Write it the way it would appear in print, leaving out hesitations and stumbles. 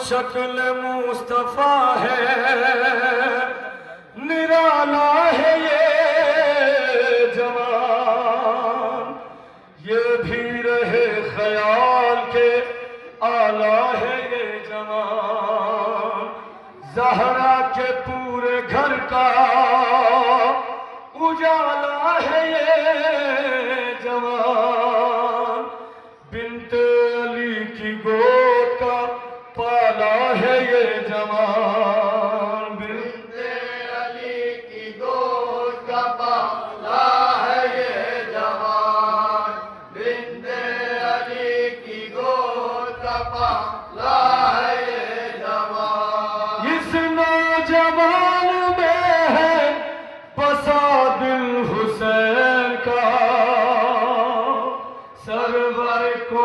शक्ल मुस्तफा है, निराला है ये जवान, ये भी रहे ख्याल के आला है ये जवान। ज़हरा के पूरे घर का उजाला है ये जवान, बिन्ते अली की गोद का पाला है ये जवान, बिन्ते अली की गोद का पाला है ये जवान, बिन्ते अली की गोद का पाला है ये जवान। इस नौजवान में है बसा दिल हुसैन का, सरवर को